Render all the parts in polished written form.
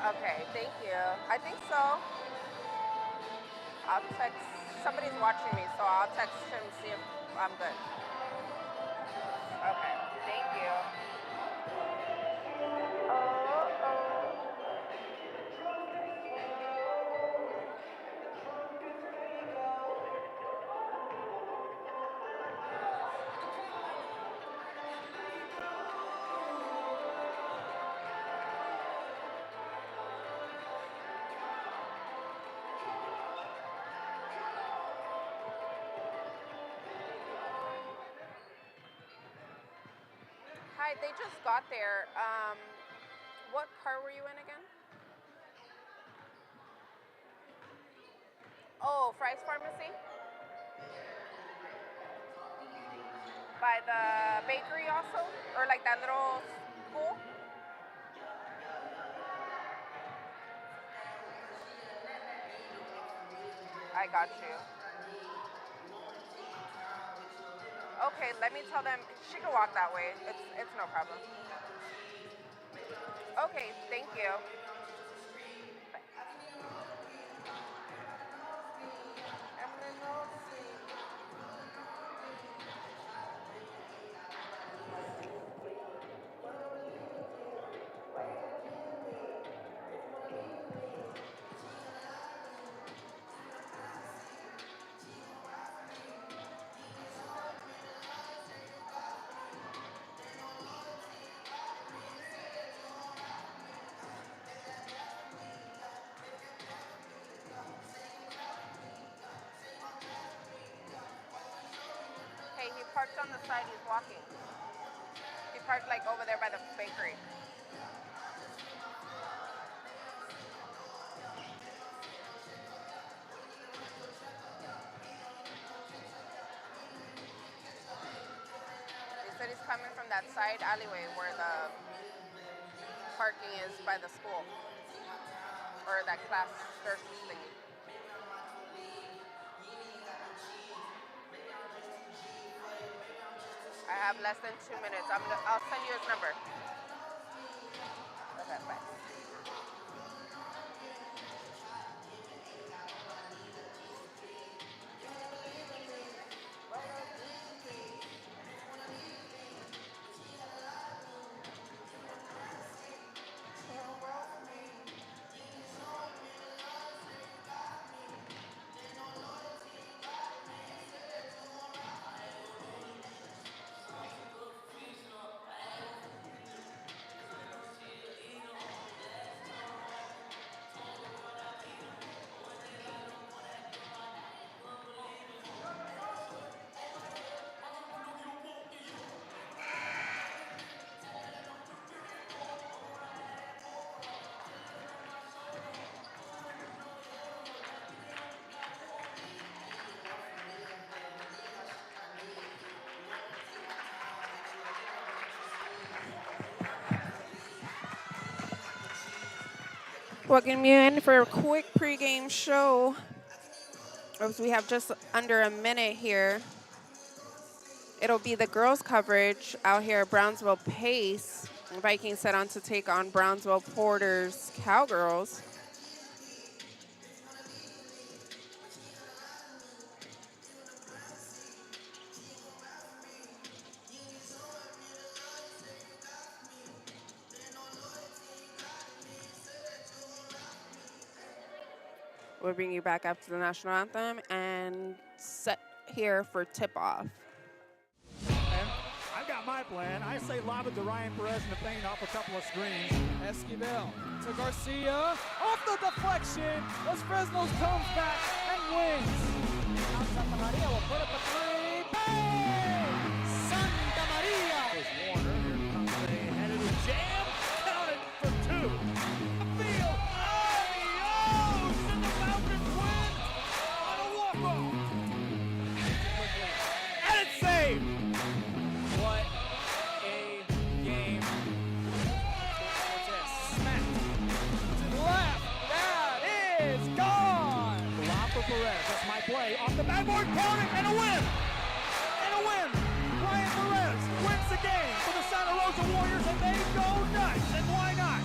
Okay, thank you. I think so. I'll text. Somebody's watching me, so I'll text him see if I'm good. Okay, thank you. Hi, they just got there. What car were you in again? Oh, Fry's Pharmacy? By the bakery also? Or like that little school? I got you. Okay, let me tell them she can walk that way. It's no problem. Okay, thank you. Hey, he parked on the side. He's walking. He parked like over there by the bakery. He said he's coming from that side alleyway where the parking is by the school or that class nurse thingy. I have less than 2 minutes. I'll send you his number. Okay, bye. Welcome you in for a quick pregame show. As we have just under a minute here. It'll be the girls' coverage out here at Brownsville Pace. Vikings set on to take on Brownsville Porter's Cowgirls. We'll bring you back after the national anthem and set here for tip-off. I've got my plan. I say lob it to Ryan Perez in the paint off a couple of screens. Esquivel to Garcia. Off the deflection. Los Fresnos comes back and wins. Now Santa Maria will put up a three. Bang! Santa Maria. There's Warner. Here comes a headed jam. Counted for two. Field. Adios! And the Falcons win on a walk-off. And it's saved. What a game. Cortez smacked to the left. That is gone. Lob for Perez. That's my play. Off the backboard. Counting and a win. And a win. Ryan Perez wins the game for the Santa Rosa Warriors, and they go nuts. And why not?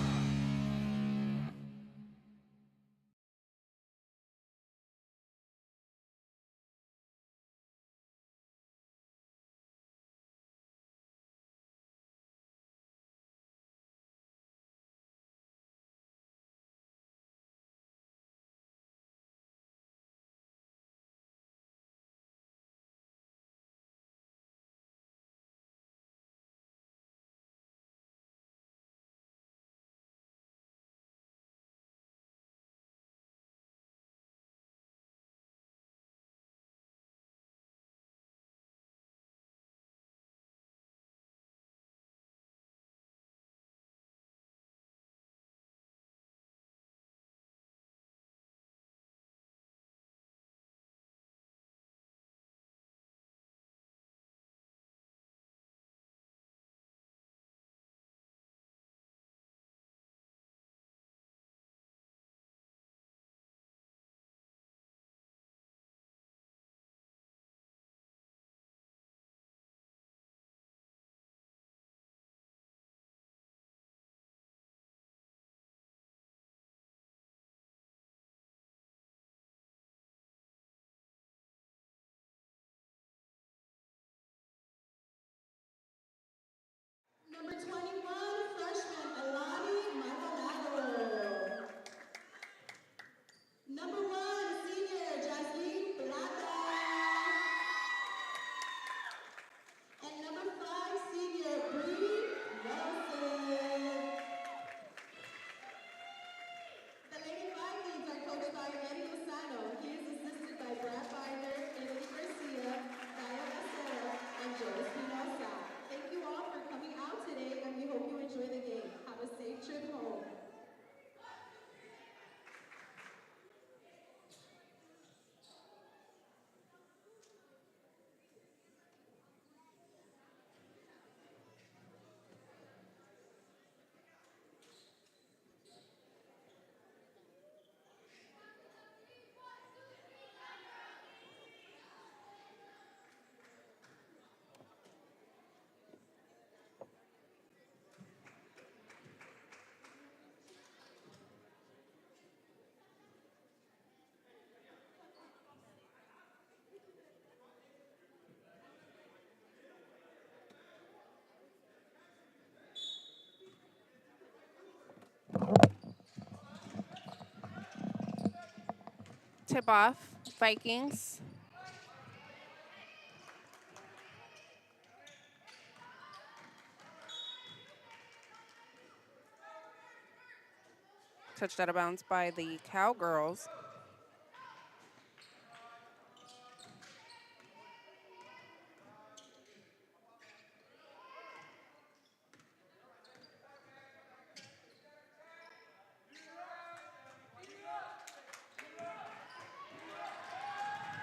tip off, Vikings. Touched out of bounds by the Cowgirls.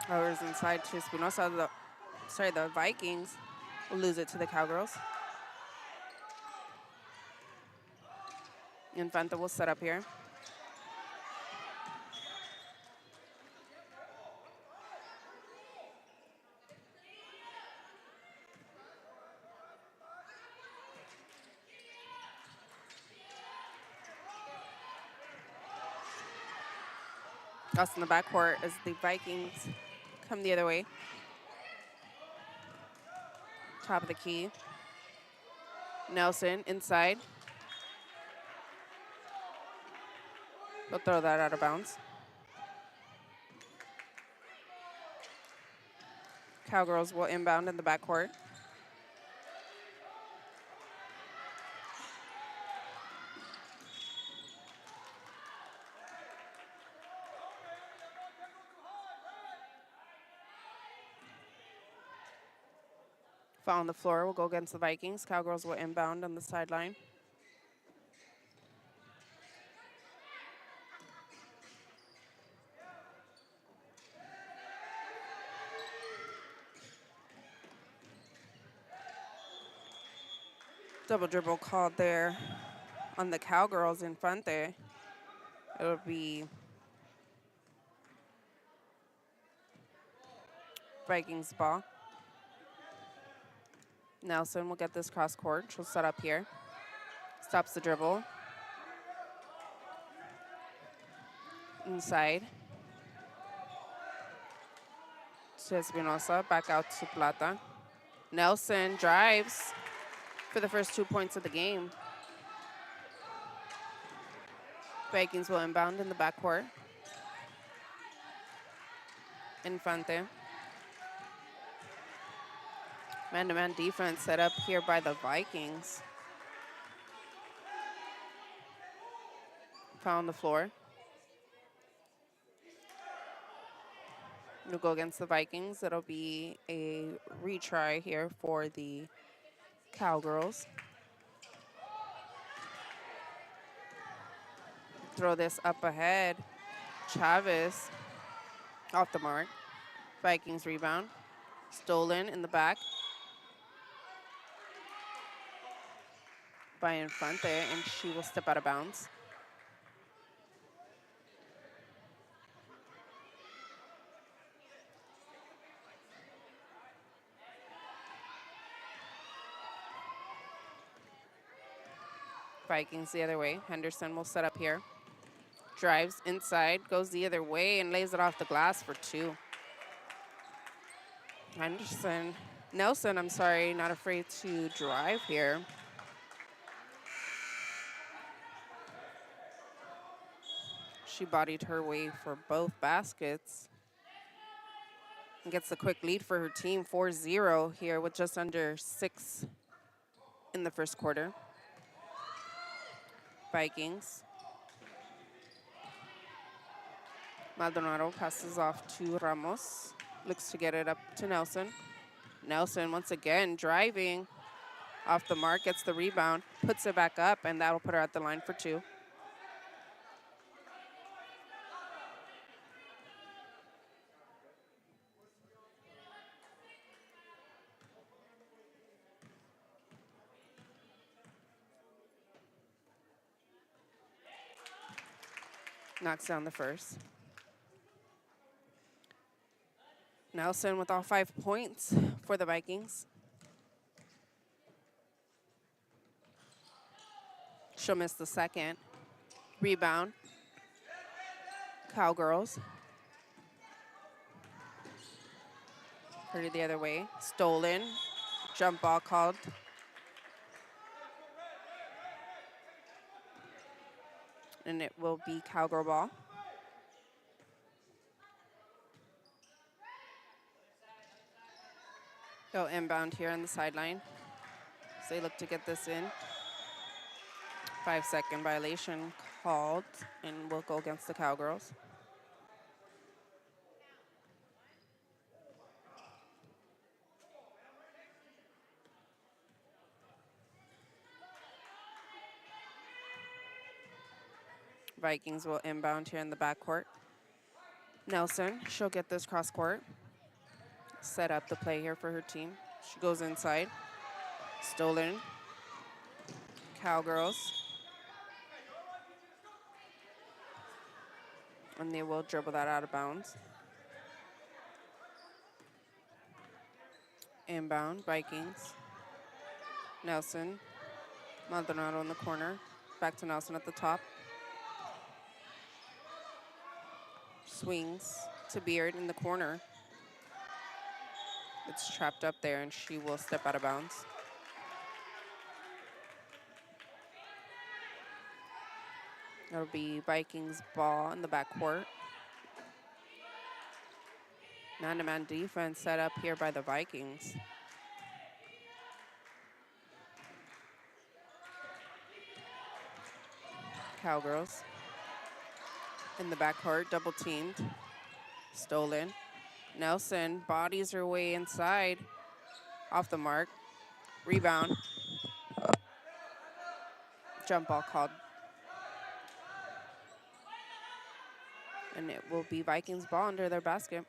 Overs inside to Espinosa. The Vikings will lose it to the Cowgirls. Infanta will set up here. Us in the backcourt as the Vikings come the other way. Top of the key. Nelson inside. They'll throw that out of bounds. Cowgirls will inbound in the backcourt. Foul on the floor will go against the Vikings. Cowgirls will inbound on the sideline. Double dribble called there on the Cowgirls Infante. It'll be Vikings ball. Nelson will get this cross court. She'll set up here. Stops the dribble. Inside. To Espinosa, back out to Plata. Nelson drives for the first 2 points of the game. Vikings will inbound in the backcourt. Infante. Man-to-man defense set up here by the Vikings. Foul on the floor. It'll go against the Vikings. It'll be a retry here for the Cowgirls. Throw this up ahead. Chavez off the mark. Vikings rebound. Stolen in the back by Infante, and she will step out of bounds. Vikings the other way. Henderson will set up here. Drives inside, goes the other way, and lays it off the glass for two. Nelson, I'm sorry, not afraid to drive here. She bodied her way for both baskets. And gets the quick lead for her team, 4-0 here with just under 6 in the first quarter. Vikings. Maldonado passes off to Ramos. Looks to get it up to Nelson. Nelson once again driving off the mark, gets the rebound, puts it back up, and that'll put her at the line for two. Knocks down the first. Nelson with all 5 points for the Vikings. She'll miss the second. Rebound. Cowgirls. Headed the other way. Stolen. Jump ball called. And it will be Cowgirl ball. Go inbound here on the sideline. So they look to get this in. 5-second violation called, and we'll go against the Cowgirls. Vikings will inbound here in the backcourt. Nelson, she'll get this cross court. Set up the play here for her team. She goes inside. Stolen. Cowgirls. And they will dribble that out of bounds. Inbound, Vikings. Nelson. Maldonado in the corner. Back to Nelson at the top. Swings to Beard in the corner. It's trapped up there, and she will step out of bounds. That'll be Vikings ball in the backcourt. Man-to-man defense set up here by the Vikings. Cowgirls in the backcourt, double teamed. Stolen. Nelson bodies her way inside. Off the mark. Rebound. Jump ball called. And it will be Vikings ball under their basket.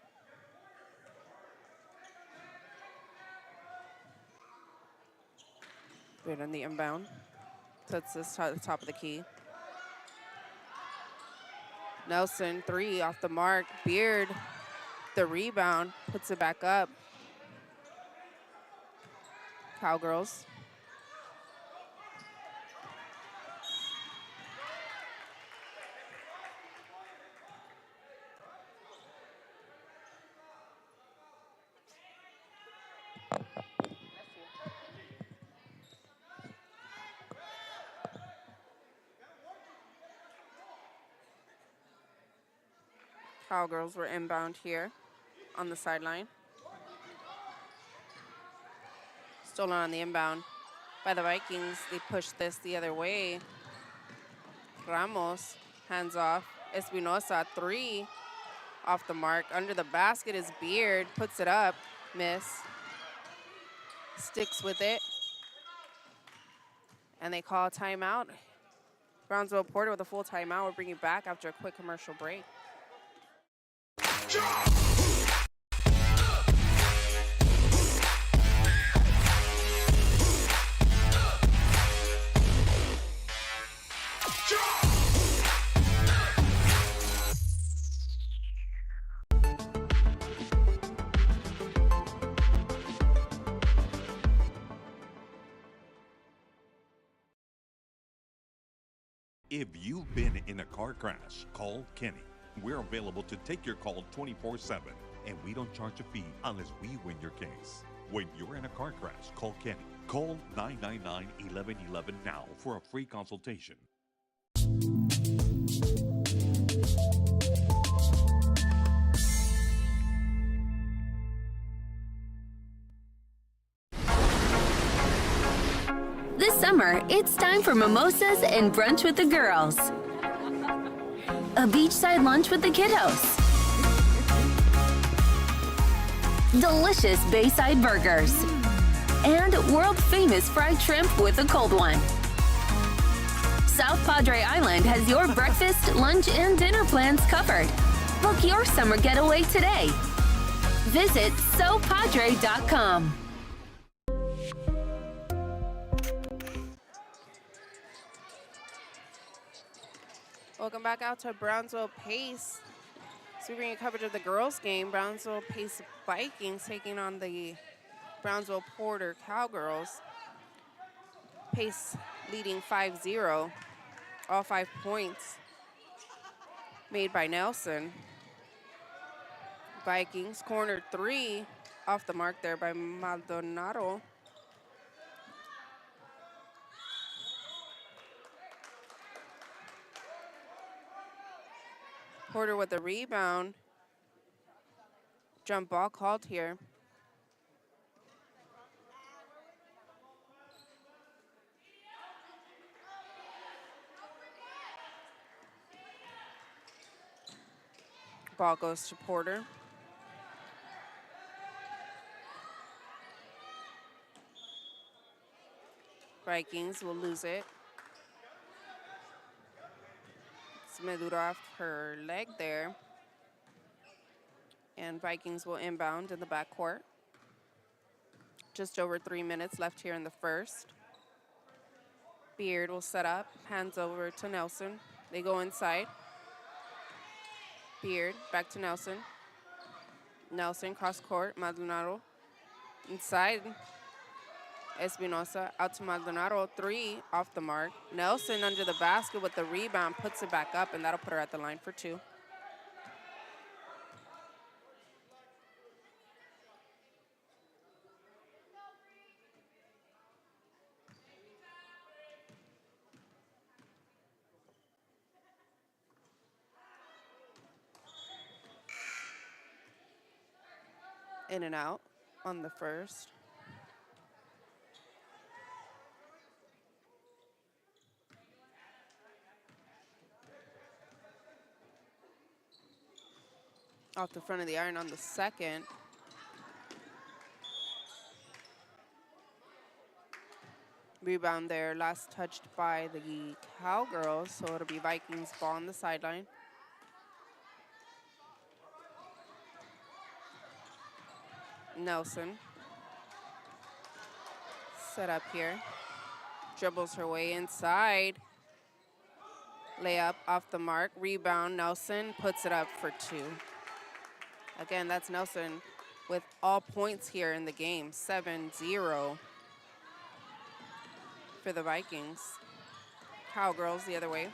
Good on the inbound. Puts this to the top of the key. Nelson, 3 off the mark. Beard, the rebound, puts it back up. Cowgirls. Cowgirls were inbound here on the sideline. Stolen on the inbound by the Vikings. They push this the other way. Ramos, hands off. Espinosa, 3 off the mark. Under the basket is Beard, puts it up, miss. Sticks with it. And they call a timeout. Brownsville Porter with a full timeout. We'll bring you back after a quick commercial break. If you've been in a car crash, call Kenny. We're available to take your call 24/7, and we don't charge a fee unless we win your case. When you're in a car crash, call Kenny. Call 999-1111 now for a free consultation. This summer, it's time for mimosas and brunch with the girls. A beachside lunch with the kiddos. Delicious Bayside burgers. And world-famous fried shrimp with a cold one. South Padre Island has your breakfast, lunch, and dinner plans covered. Book your summer getaway today. Visit sopadre.com. Welcome back out to Brownsville Pace. So we bring you coverage of the girls' game. Brownsville Pace Vikings taking on the Brownsville Porter Cowgirls. Pace leading 5-0. All 5 points made by Nelson. Vikings corner 3 off the mark there by Maldonado. Porter with a rebound. Jump ball called here. Ball goes to Porter. Vikings will lose it. Smedura off her leg there. And Vikings will inbound in the backcourt. Just over 3 minutes left here in the first. Beard will set up, hands over to Nelson. They go inside. Beard back to Nelson. Nelson cross court, Maldonado inside. Espinosa out to Maldonado, 3 off the mark. Nelson under the basket with the rebound, puts it back up, and that'll put her at the line for 2. In and out on the first. Off the front of the iron on the second. Rebound there, last touched by the Cowgirls, so it'll be Vikings ball on the sideline. Nelson. Set up here. Dribbles her way inside. Layup off the mark. Rebound, Nelson puts it up for 2. Again, that's Nelson with all points here in the game. 7-0 for the Vikings. Cowgirls the other way.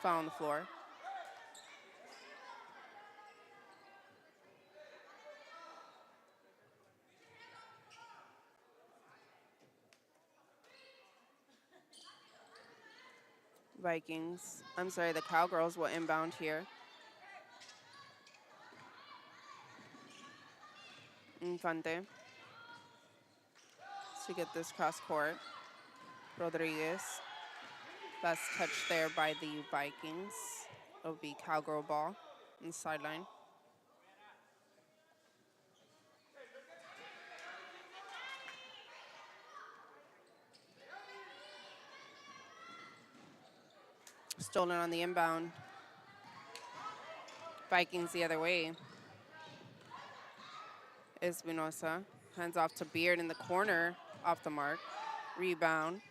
Foul on the floor. The Cowgirls will inbound here. Infante. To get this cross court. Rodriguez. Last touch there by the Vikings. It'll be Cowgirl ball on the sideline. Stolen on the inbound. Vikings the other way. Espinosa hands off to Beard in the corner, off the mark. Rebound.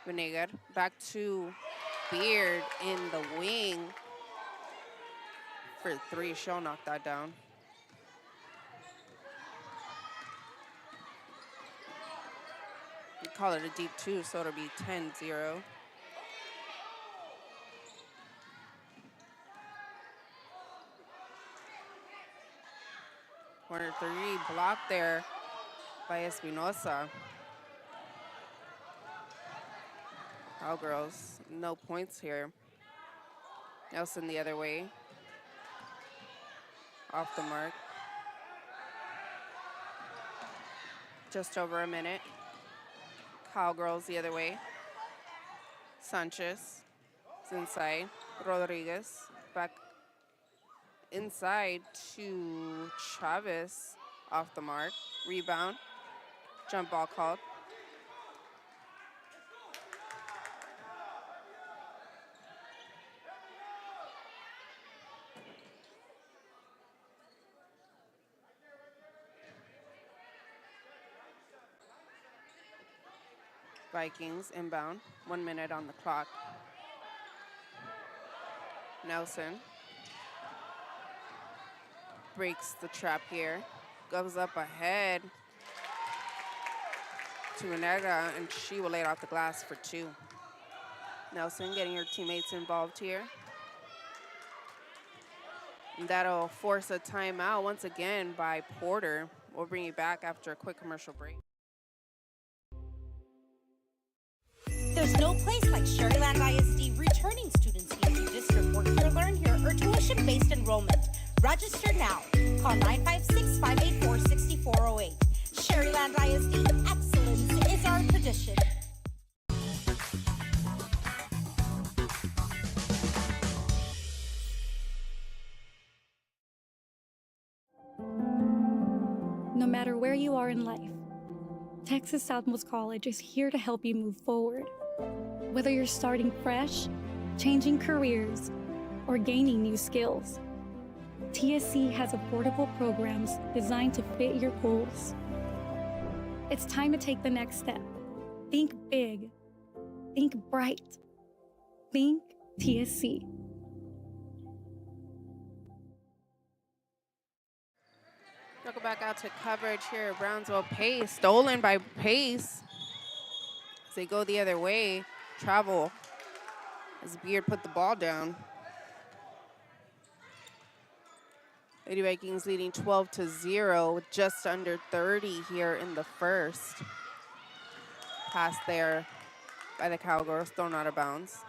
Venegas back to Beard in the wing for 3. She'll knock that down. You call it a deep 2, so it'll be 10-0. Corner 3 blocked there by Espinosa. Cowgirls, no points here. Nelson the other way. Off the mark. Just over a minute. Cowgirls the other way. Sanchez is inside. Rodriguez back inside to Chavez, off the mark. Rebound. Jump ball called. Vikings inbound. 1 minute on the clock. Nelson breaks the trap here. Goes up ahead to Venegas, and she will lay it off the glass for 2. Nelson getting her teammates involved here. And that'll force a timeout once again by Porter. We'll bring you back after a quick commercial break. There's no place like Sherryland ISD returning students need to district work here, learn here, or tuition-based enrollment. Register now. Call 956-584-6408. Sherryland ISD, excellence is our tradition. no matter where you are in life. Texas Southmost College is here to help you move forward. Whether you're starting fresh, changing careers, or gaining new skills, TSC has affordable programs designed to fit your goals. It's time to take the next step. Think big. Think bright. Think TSC. Welcome back out to coverage here at Brownsville. Pace, stolen by Pace. As they go the other way, travel. As Beard put the ball down. Lady Vikings leading 12-0 with just under 30 here in the first. Pass there by the Cowgirls, thrown out of bounds.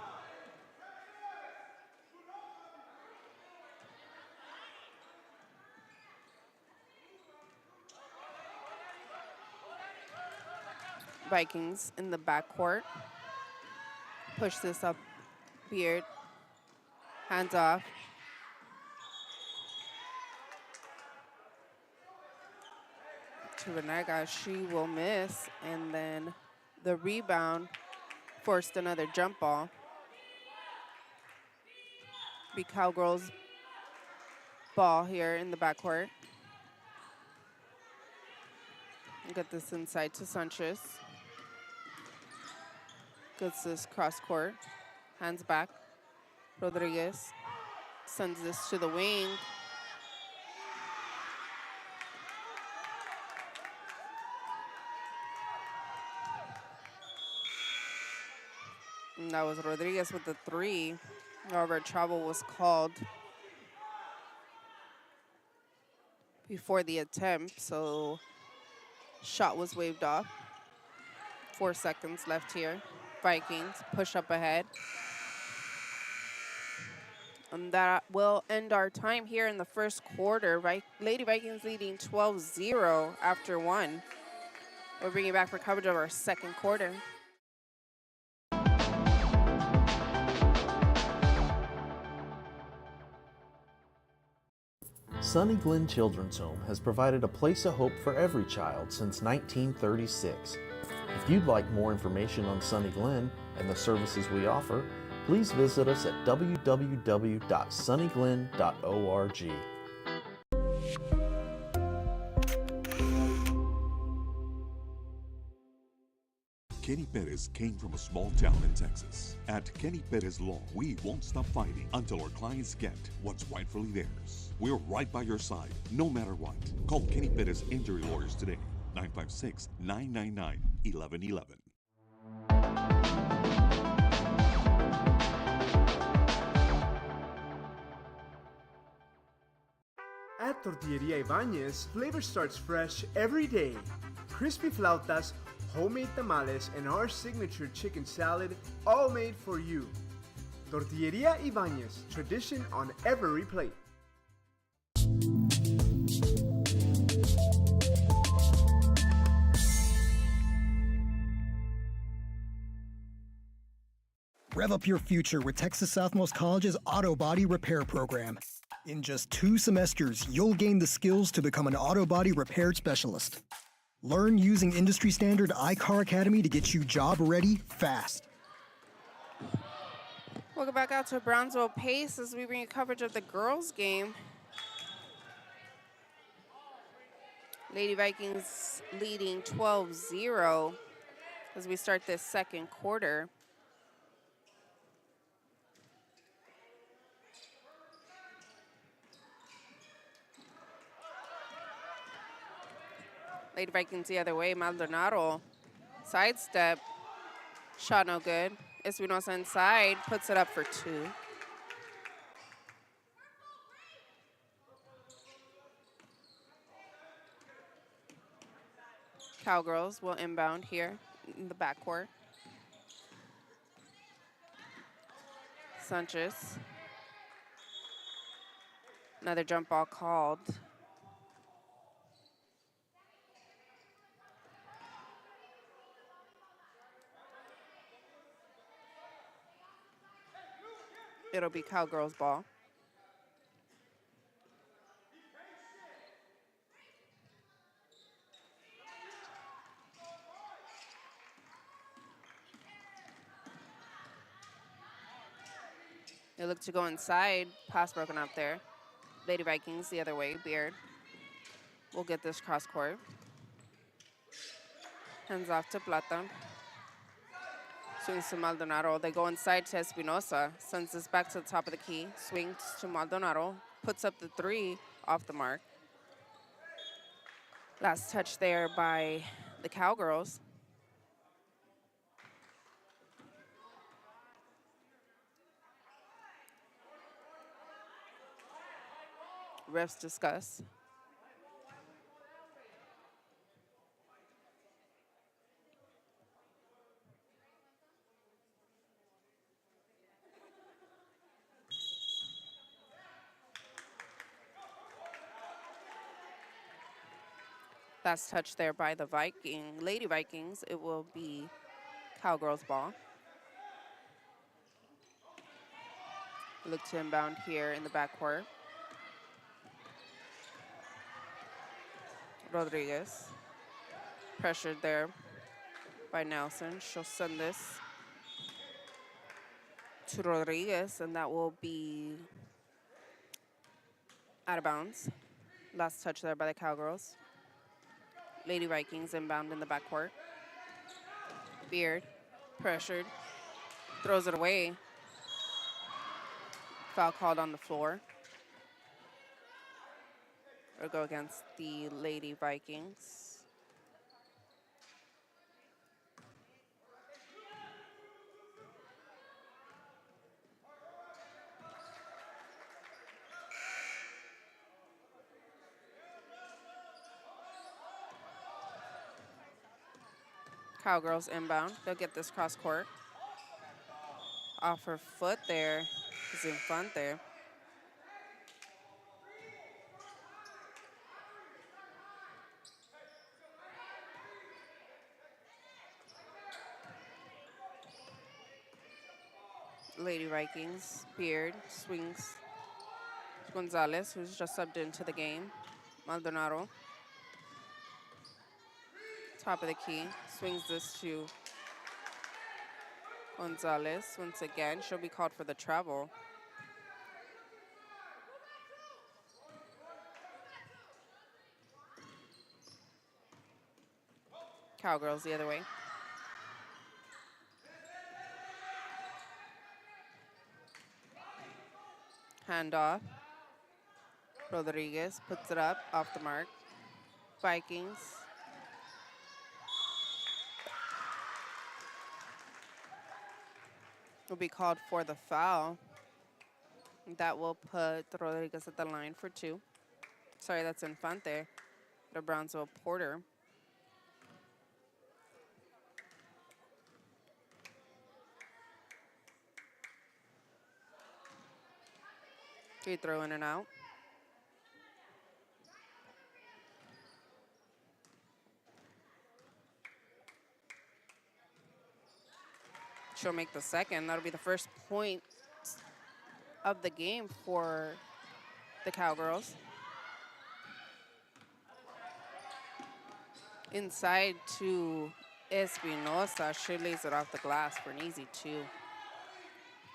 Vikings in the backcourt. Push this up, Beard. Hands off. To Renega, she will miss, and then the rebound forced another jump ball. Be Cowgirls ball here in the backcourt. Get this inside to Sanchez. Gets this cross court. Hands back. Rodriguez sends this to the wing. And that was Rodriguez with the three. However, travel was called before the attempt, so shot was waved off. 4 seconds left here. Vikings push up ahead. And that will end our time here in the first quarter. Lady Vikings leading 12-0 after 1. We'll bring you back for coverage of our second quarter. Sunny Glen Children's Home has provided a place of hope for every child since 1936. If you'd like more information on Sunny Glen and the services we offer, please visit us at www.sunnyglen.org. Kenny Perez came from a small town in Texas. At Kenny Perez Law, we won't stop fighting until our clients get what's rightfully theirs. We're right by your side, no matter what. Call Kenny Perez Injury Lawyers today, 956-999-1111. At Tortilleria Ibañez, flavor starts fresh every day. Crispy flautas, homemade tamales, and our signature chicken salad, all made for you. Tortilleria Ibañez, tradition on every plate. Rev up your future with Texas Southmost College's Auto Body Repair Program. In just 2 semesters, you'll gain the skills to become an auto body repair specialist. Learn using industry standard iCar Academy to get you job ready fast. Welcome back out to Brownsville Pace as we bring you coverage of the girls' game. Lady Vikings leading 12-0 as we start this second quarter. Lady Vikings the other way. Maldonado sidestep. Shot no good. Espinosa inside. Puts it up for 2. Cowgirls will inbound here in the backcourt. Sanchez. Another jump ball called. It'll be Cowgirls ball. They look to go inside. Pass broken up there. Lady Vikings the other way. Beard will get this cross court. Hands off to Plata. Swings to Maldonado. They go inside to Espinosa. Sends this back to the top of the key. Swings to Maldonado. Puts up the three off the mark. Last touch there by the Cowgirls. Refs discuss. Last touch there by the Lady Vikings. It will be Cowgirls ball. Look to inbound here in the backcourt. Rodriguez. Pressured there by Nelson. She'll send this to Rodriguez, and that will be out of bounds. Last touch there by the Cowgirls. Lady Vikings inbound in the backcourt. Beard, pressured, throws it away. Foul called on the floor. Or go against the Lady Vikings. Cowgirls inbound. They'll get this cross court. Off her foot there. Is in front there. Lady Vikings. Beard swings. Gonzalez, who's just subbed into the game. Maldonado. Top of the key. Swings this to Gonzalez. Once again, she'll be called for the travel. Cowgirls the other way. Handoff. Rodriguez puts it up off the mark. Vikings. Will be called for the foul. That will put Rodriguez at the line for two. Sorry, that's Infante, the Brownsville Porter. Free throw in and out. She'll make the second. That'll be the first point of the game for the Cowgirls. Inside to Espinosa. She lays it off the glass for an easy two.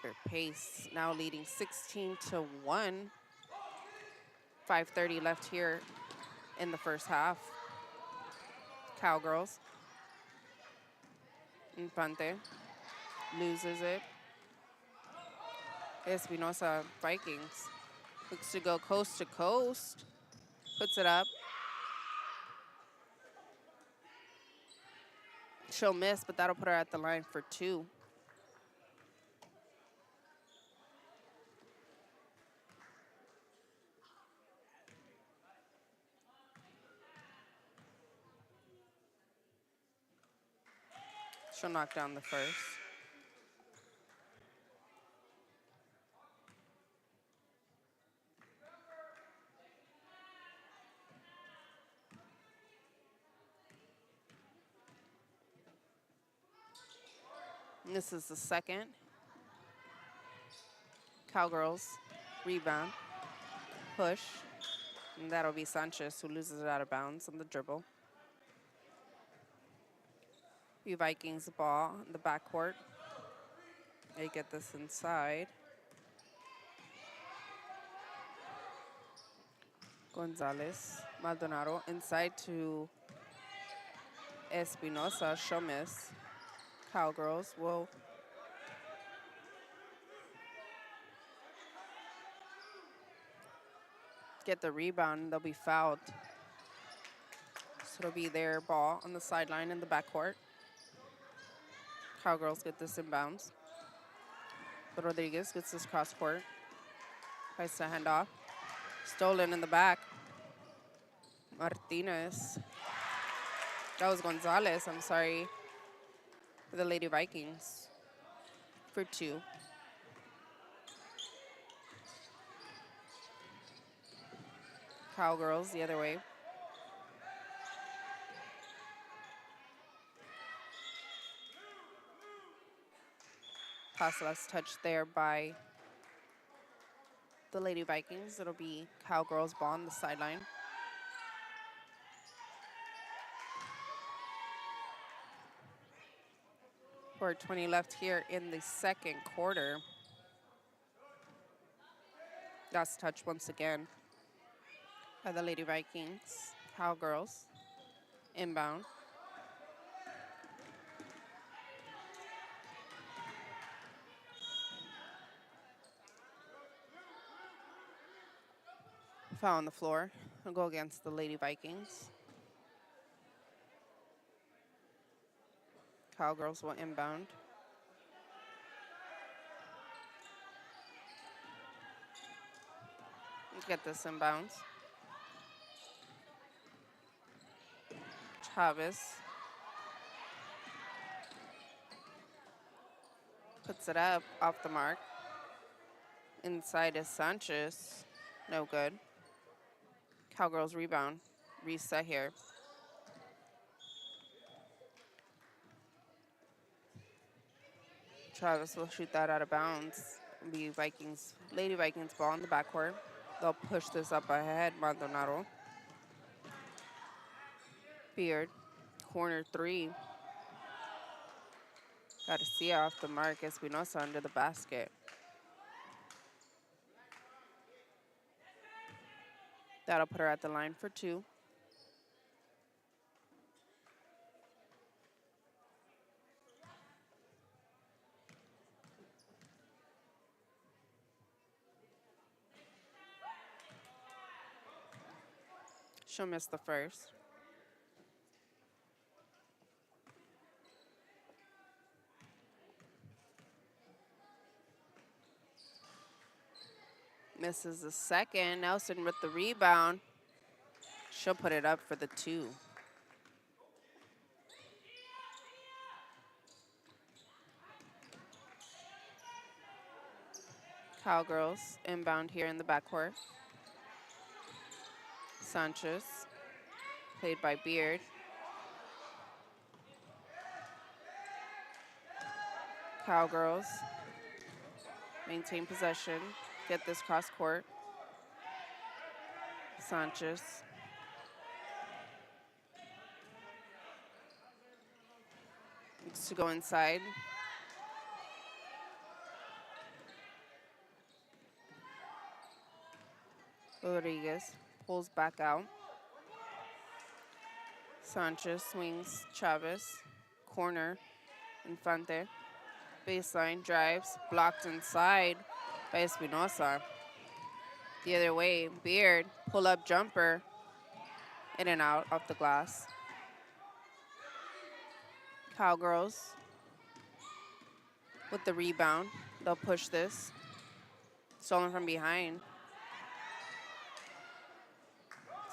Their pace now leading 16-1. 5:30 left here in the first half. Cowgirls. Infante loses it. Espinosa Vikings looks to go coast to coast. Puts it up. She'll miss, but that'll put her at the line for two. She'll knock down the first. And this is the second. Cowgirls rebound, push, and that'll be Sanchez who loses it out of bounds on the dribble. The Vikings ball in the backcourt. They get this inside. Gonzalez, Maldonado, inside to Espinosa, Shomis. Cowgirls will get the rebound. They'll be fouled. So it'll be their ball on the sideline in the backcourt. Cowgirls get this inbounds. But Rodriguez gets this cross court. Tries to hand off. Stolen in the back. Martinez. That was Gonzalez, I'm sorry. For the Lady Vikings. For 2. Cowgirls the other way. Pass last touch there by the Lady Vikings. It'll be Cowgirls ball on the sideline. For 20 left here in the second quarter. Last touch once again by the Lady Vikings. Cowgirls inbound. Foul on the floor. I'll go against the Lady Vikings. Cowgirls will inbound. Get this inbounds. Chavez puts it up off the mark. Inside is Sanchez. No good. Cowgirls rebound. Reset here. Travis will shoot that out of bounds. The Vikings, Lady Vikings ball in the backcourt. They'll push this up ahead, Maldonado. Beard, corner 3. Garcia off the mark, Espinosa under the basket. That'll put her at the line for 2. She'll miss the first. Misses the second. Nelson with the rebound. She'll put it up for the 2. Cowgirls inbound here in the backcourt. Sanchez, played by Beard. Cowgirls maintain possession. Get this cross court. Sanchez. Needs to go inside. Rodriguez pulls back out. Sanchez swings Chavez. Corner. Infante. Baseline drives. Blocked inside by Espinosa. The other way, Beard. Pull-up jumper. In and out off the glass. Cowgirls with the rebound. They'll push this. Stolen from behind.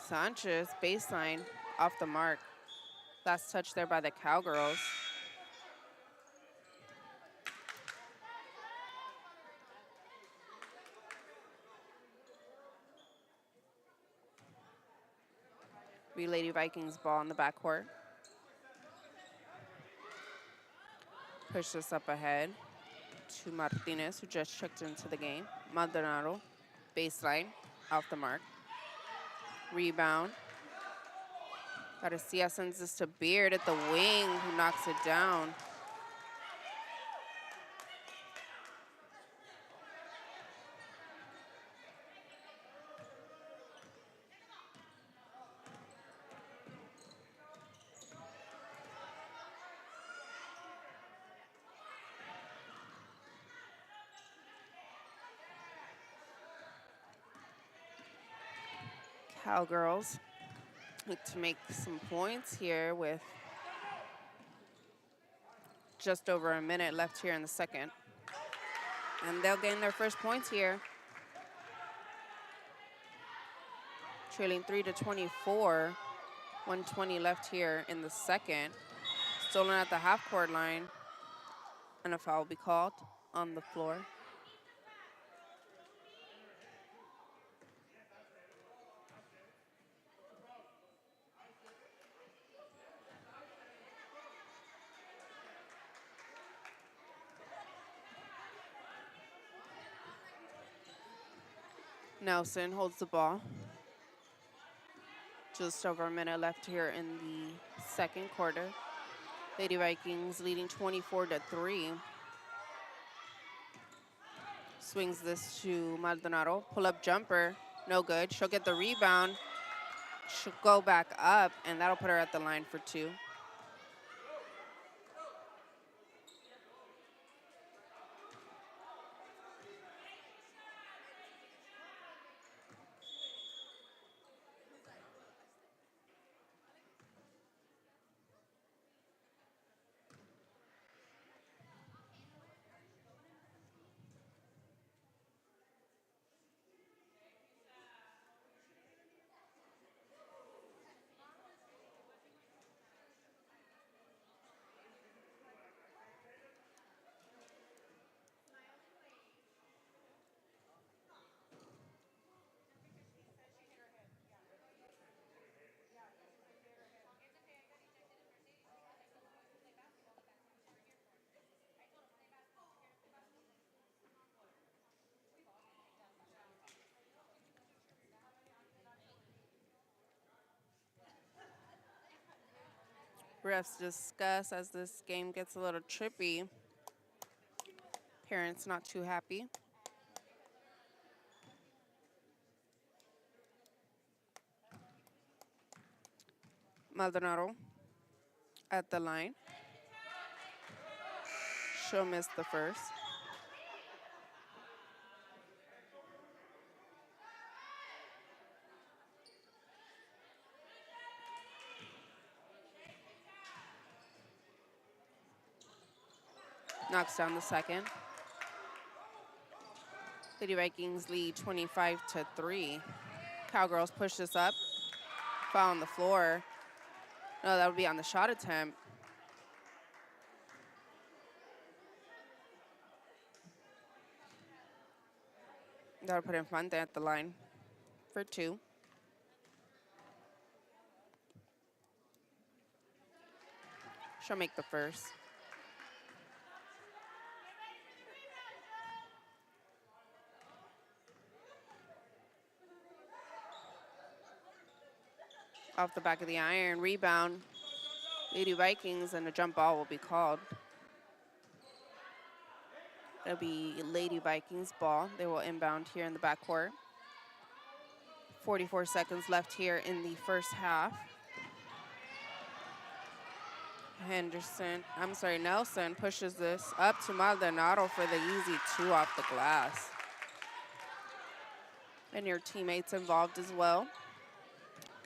Sanchez, baseline, off the mark. Last touch there by the Cowgirls. Lady Vikings ball in the backcourt. Push this up ahead to Martinez, who just checked into the game. Maldonado, baseline, off the mark. Rebound. Garcia sends this to Beard at the wing, who knocks it down. Cowgirls need to make some points here with just over a minute left here in the second. And they'll gain their first points here. Trailing 3-24. 1:20 left here in the second. Stolen at the half-court line. And a foul will be called on the floor. Nelson holds the ball. Just over a minute left here in the second quarter. Lady Vikings leading 24-3. Swings this to Maldonado. Pull-up jumper, no good. She'll get the rebound. She'll go back up, and that'll put her at the line for two. Refs discuss as this game gets a little trippy. Parents not too happy. Maldonado at the line. She'll miss the first. Knocks down the second. Lady Vikings lead 25-3. Cowgirls push this up. Foul on the floor. No, that would be on the shot attempt. That'll put Infante at the line for two. She'll make the first. Off the back of the iron, rebound. Lady Vikings, and a jump ball will be called. It'll be Lady Vikings ball. They will inbound here in the backcourt. 44 seconds left here in the first half. Nelson pushes this up to Maldonado for the easy two off the glass. And your teammates involved as well.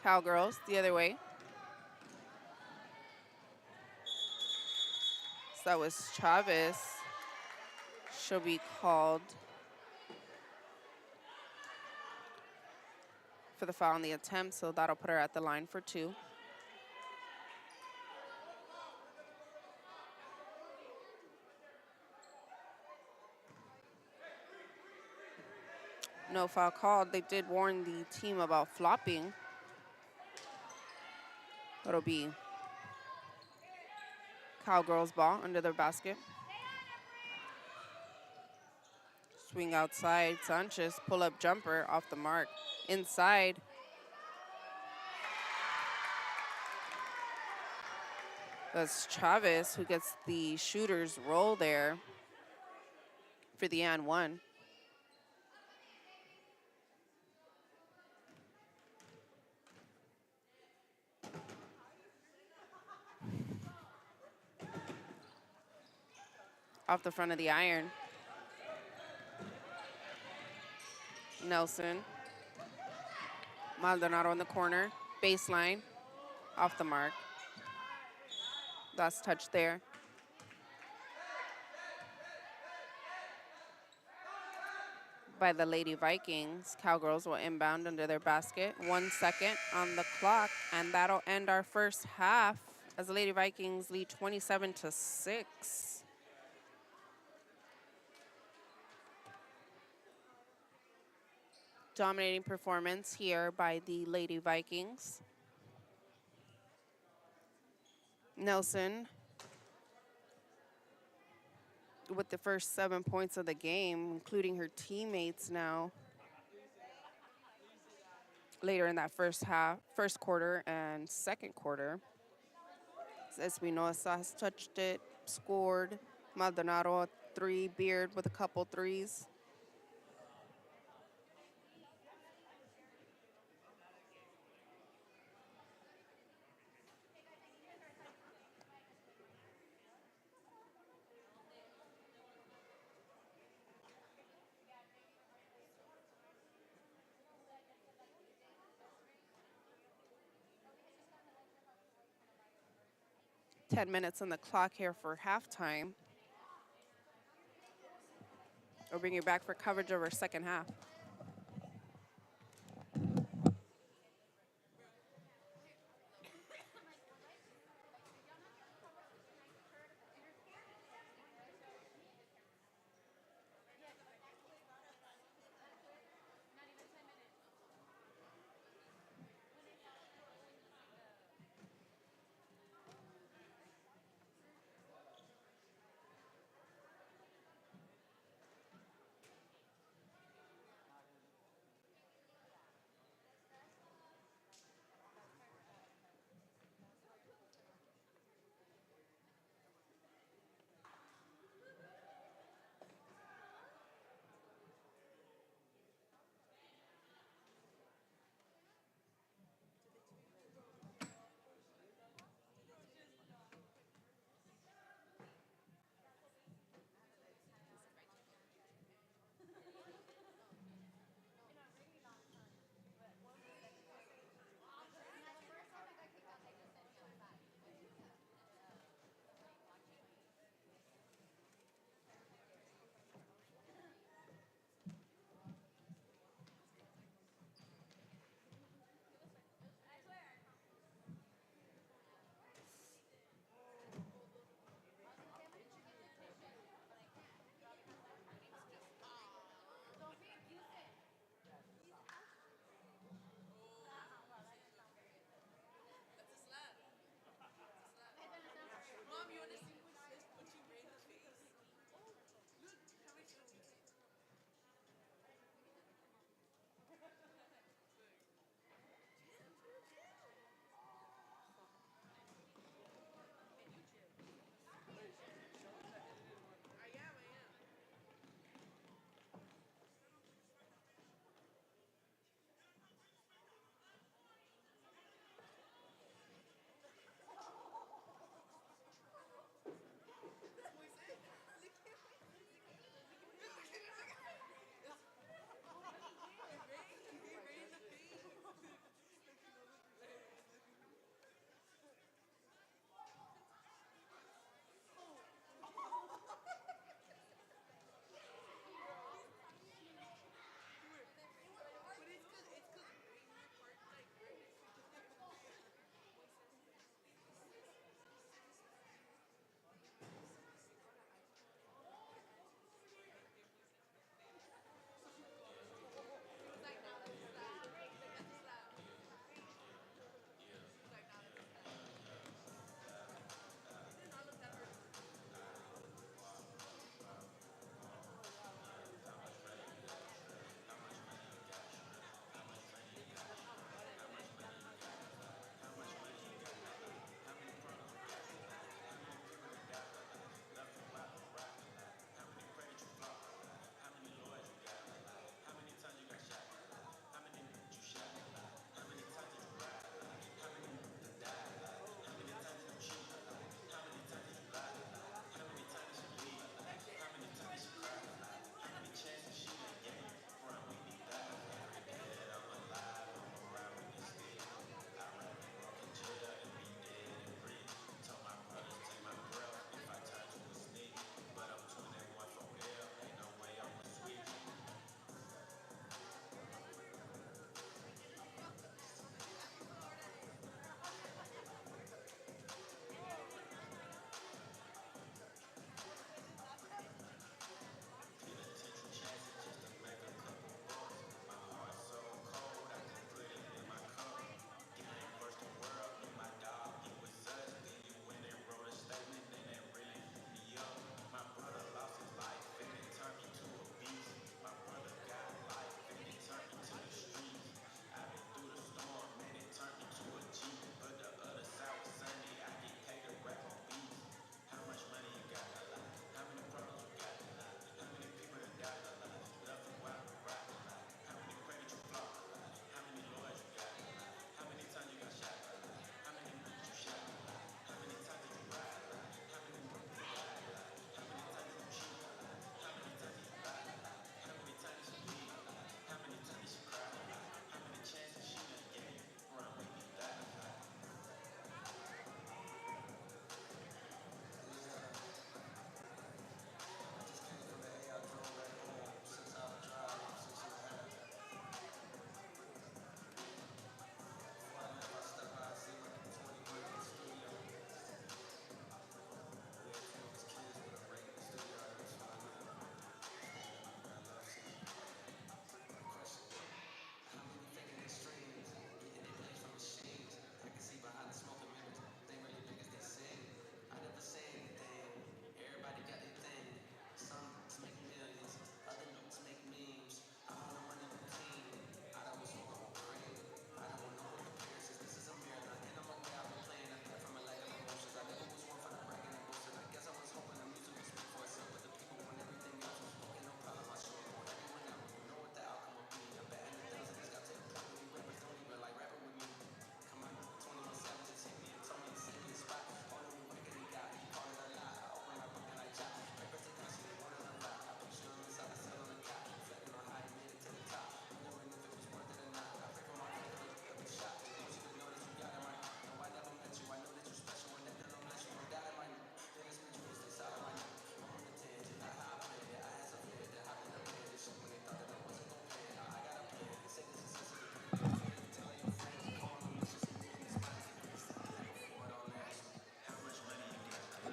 Cowgirls the other way. So that was Chavez. She'll be called for the foul on the attempt, so that'll put her at the line for two. No foul called. They did warn the team about flopping. It'll be Cowgirls ball under their basket. Swing outside. Sanchez pull-up jumper off the mark. Inside. That's Chavez who gets the shooter's roll there for the and one. Off the front of the iron. Maldonado in the corner. Baseline. Off the mark. Last touch there. By the Lady Vikings. Cowgirls will inbound under their basket. 1 second on the clock, and that'll end our first half as the Lady Vikings lead 27-6. Dominating performance here by the Lady Vikings. Nelson with the first 7 points of the game, including her teammates now. Later in that first quarter and second quarter. Espinosa has touched it, scored. Maldonado, 3. Beard with a couple threes. Ten minutes on the clock here for halftime. We'll bring you back for coverage of our second half.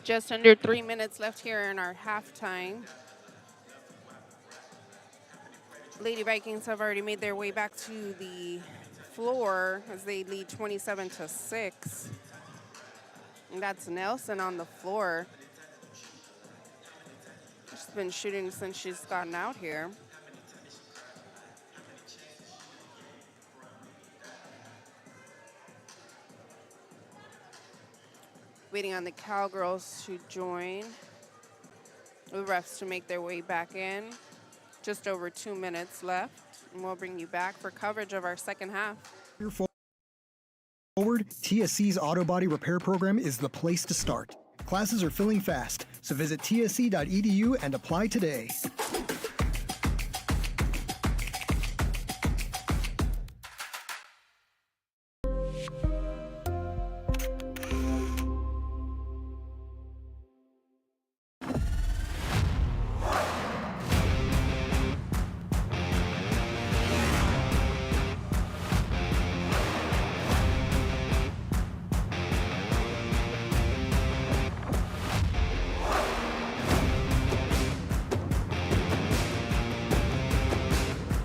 Just under 3 minutes left here in our halftime. Lady Vikings have already made their way back to the floor as they lead 27-6. And that's Nelson on the floor. She's been shooting since she's gotten out here. Waiting on the Cowgirls to join. The refs to make their way back in. Just over 2 minutes left. And we'll bring you back for coverage of our second half. Forward, TSC's auto body repair program is the place to start. Classes are filling fast, so visit tsc.edu and apply today.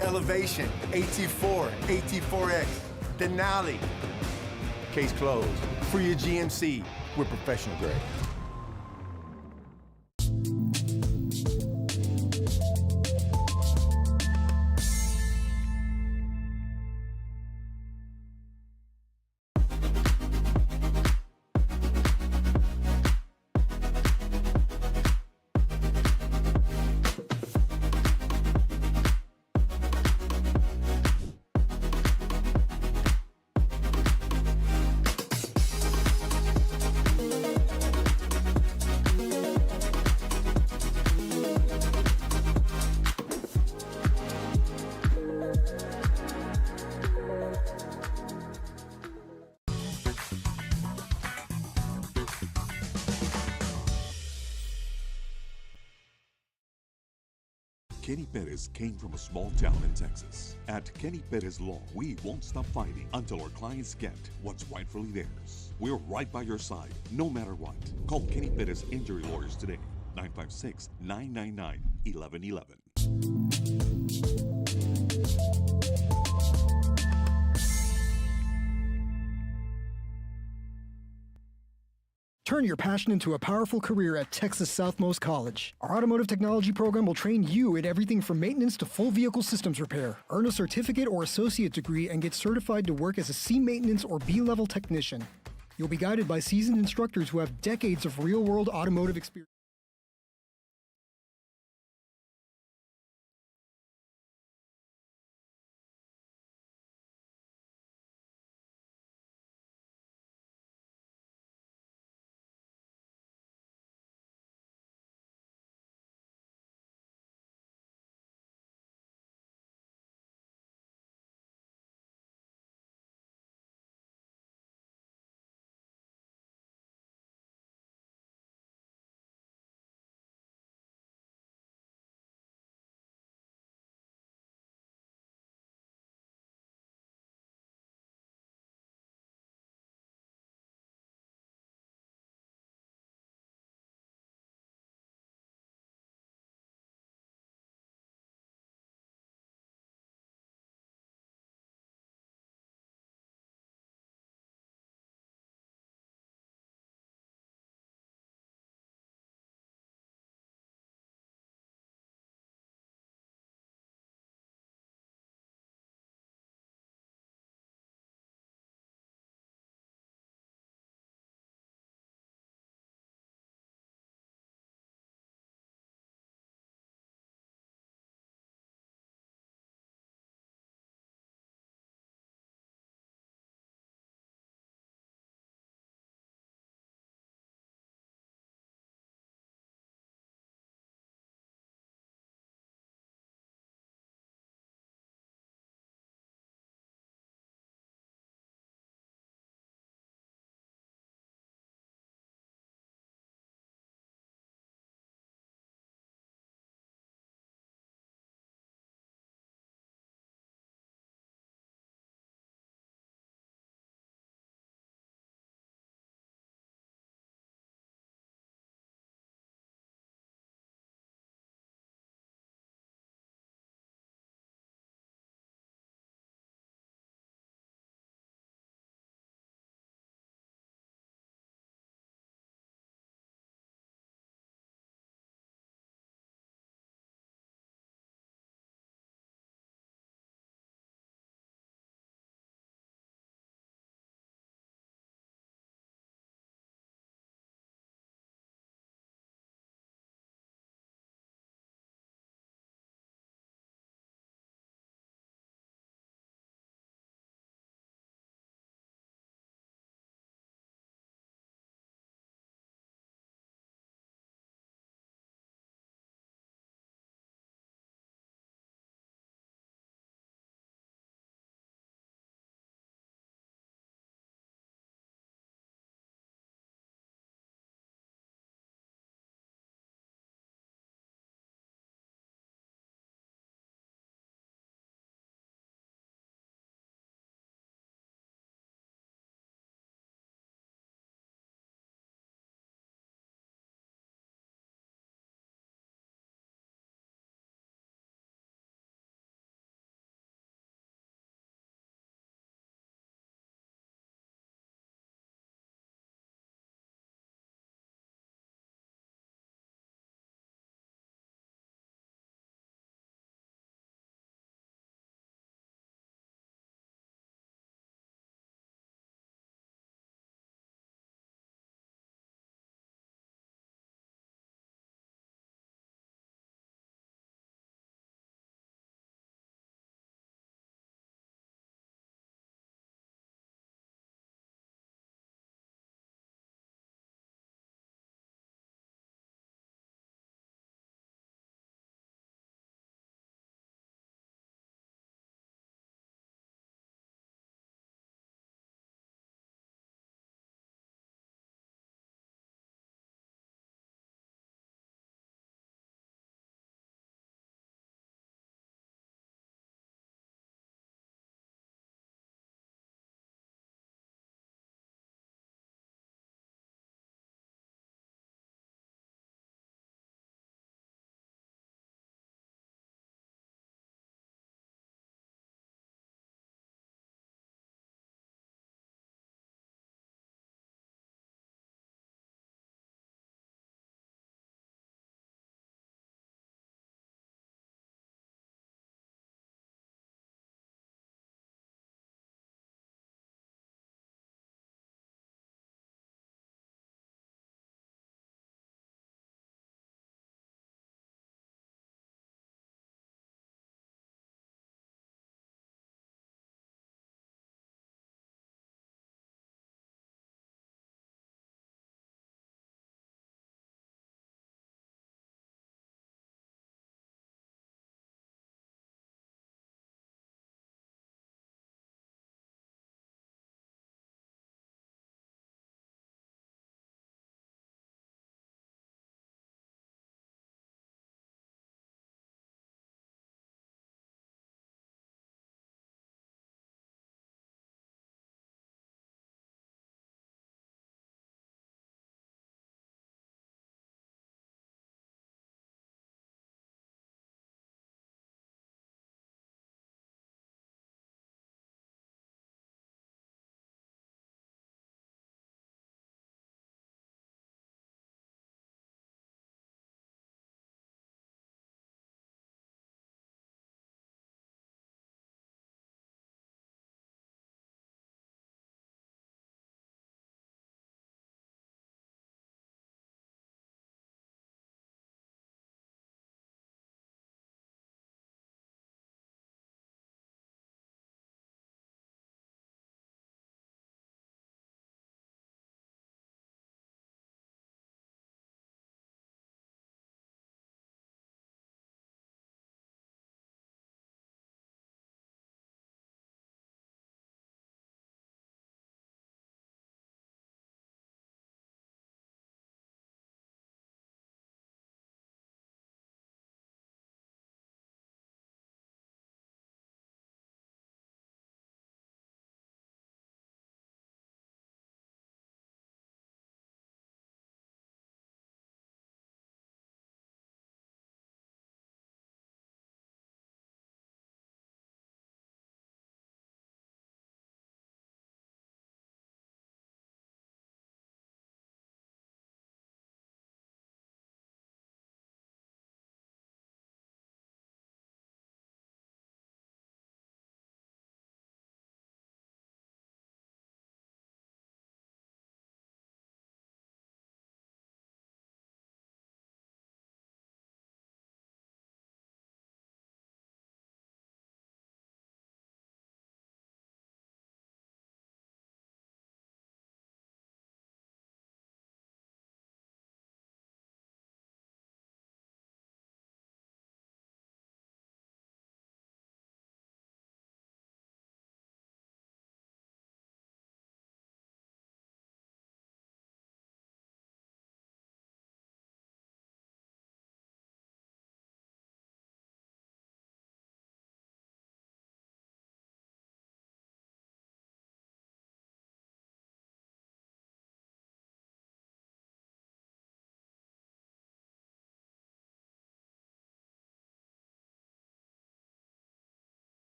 Elevation, AT4, AT4X, Denali. Case closed. For your GMC, we're professional grade. Kenny Perez came from a small town in Texas. At Kenny Perez Law, we won't stop fighting until our clients get what's rightfully theirs. We're right by your side, no matter what. Call Kenny Perez Injury Lawyers today, 956-999-1111. Turn your passion into a powerful career at Texas Southmost College. Our automotive technology program will train you in everything from maintenance to full vehicle systems repair. Earn a certificate or associate degree and get certified to work as a C maintenance or B-level technician. You'll be guided by seasoned instructors who have decades of real-world automotive experience.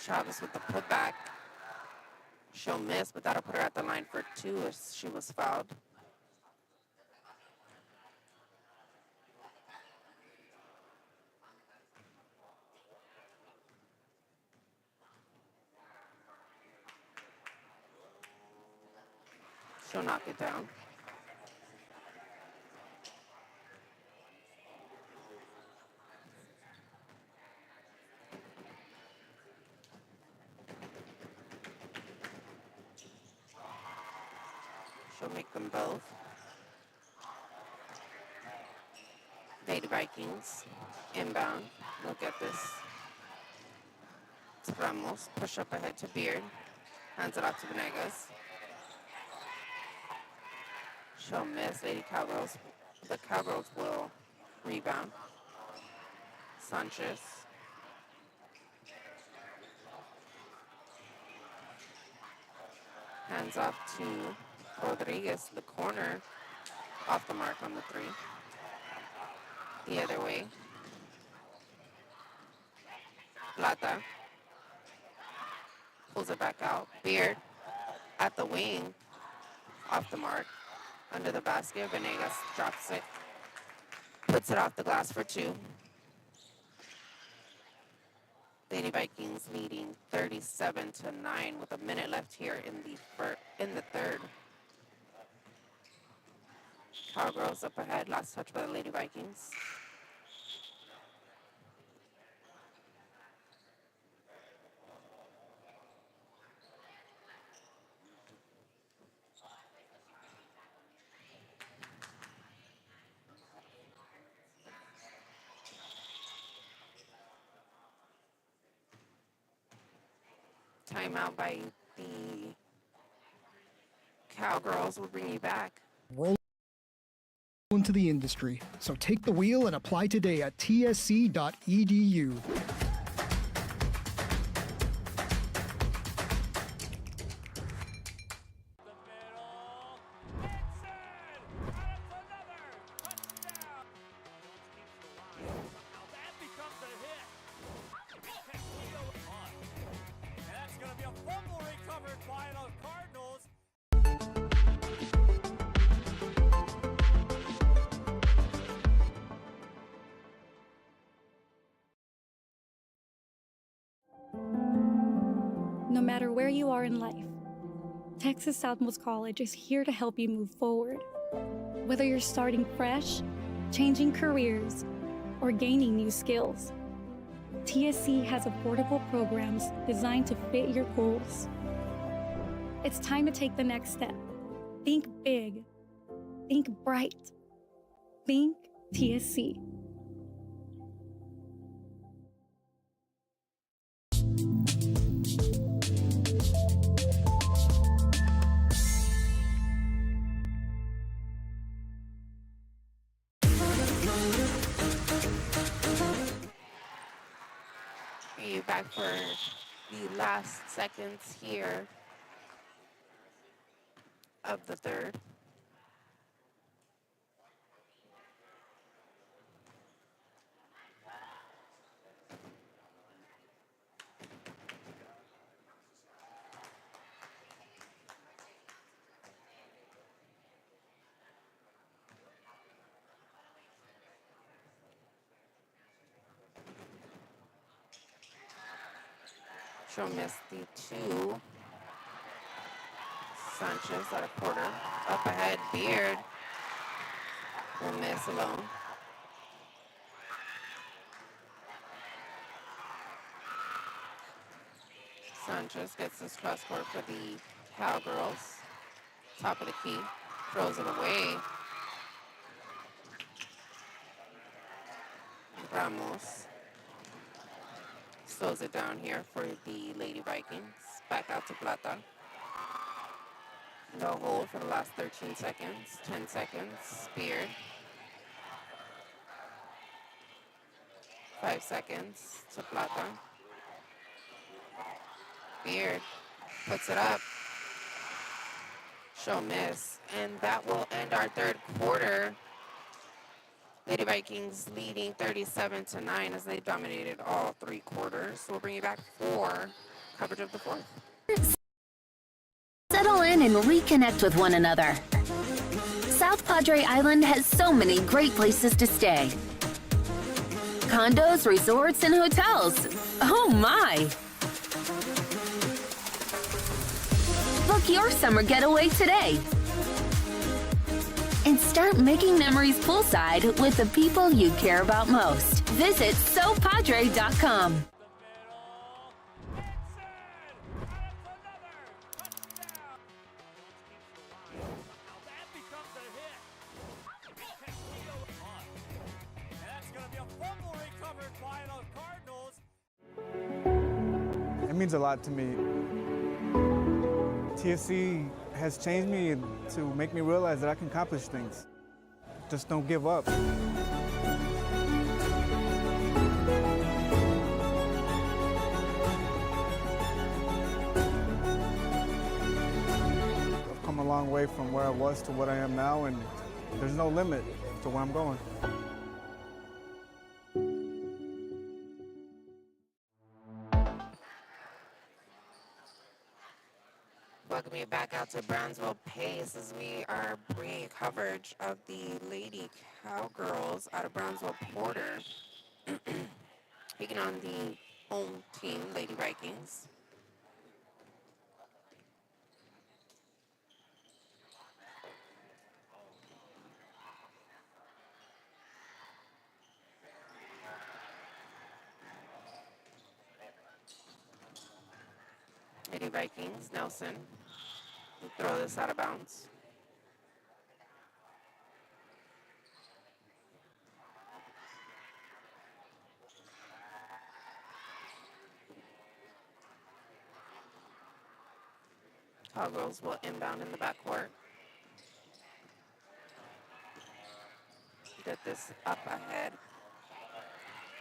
Chavez with the putback. She'll miss, but that'll put her at the line for 2 if she was fouled. She'll knock it down. She'll make them both. Lady Vikings, inbound. Look at this. It's Ramos. Push up ahead to Beard. Hands it off to Venegas. She'll miss. Lady Cowgirls. The Cowgirls will rebound. Sanchez. Hands off to Rodriguez, the corner. Off the mark on the 3. The other way. Plata. Pulls it back out. Beard at the wing. Off the mark. Under the basket. Venegas drops it. Puts it off the glass for 2. Lady Vikings leading 37-9 with a minute left here in the third. Cowgirls up ahead. Last touch by the Lady Vikings. Timeout by the Cowgirls will bring you back. Roll into the industry. So take the wheel and apply today at tsc.edu. No matter where you are in life, Texas Southmost College is here to help you move forward. Whether you're starting fresh, changing careers, or gaining new skills, TSC has affordable programs designed to fit your goals. It's time to take the next step. Think big. Think bright. Think TSC. You back for the last seconds here of the third. She'll miss the 2. Sanchez out of quarter. Up ahead, Beard will miss alone. Sanchez gets this cross court for the Cowgirls. Top of the key. Throws it away. Ramos slows it down here for the Lady Vikings. Back out to Plata. No hold for the last 13 seconds. 10 seconds. Beard. 5 seconds to Plata. Beard puts it up. She'll miss. And that will end our third quarter. Lady Vikings leading 37-9 as they dominated all 3 quarters. We'll bring you back for coverage of the 4th. Settle in and reconnect with one another. South Padre Island has so many great places to stay. Condos, resorts, and hotels. Oh my! Book your summer getaway today. And start making memories poolside with the people you care about most. Visit SoPadre.com. It means a lot to me. TSC has changed me to make me realize that I can accomplish things. Just don't give up. I've come a long way from where I was to what I am now, and there's no limit to where I'm going. Welcome you back out to Brownsville Pace as we are bringing coverage of the Lady Cowgirls out of Brownsville Porter. Taking on the home team, Lady Vikings. Lady Vikings, Nelson. Throw this out of bounds. Cowgirls will inbound in the backcourt. Get this up ahead.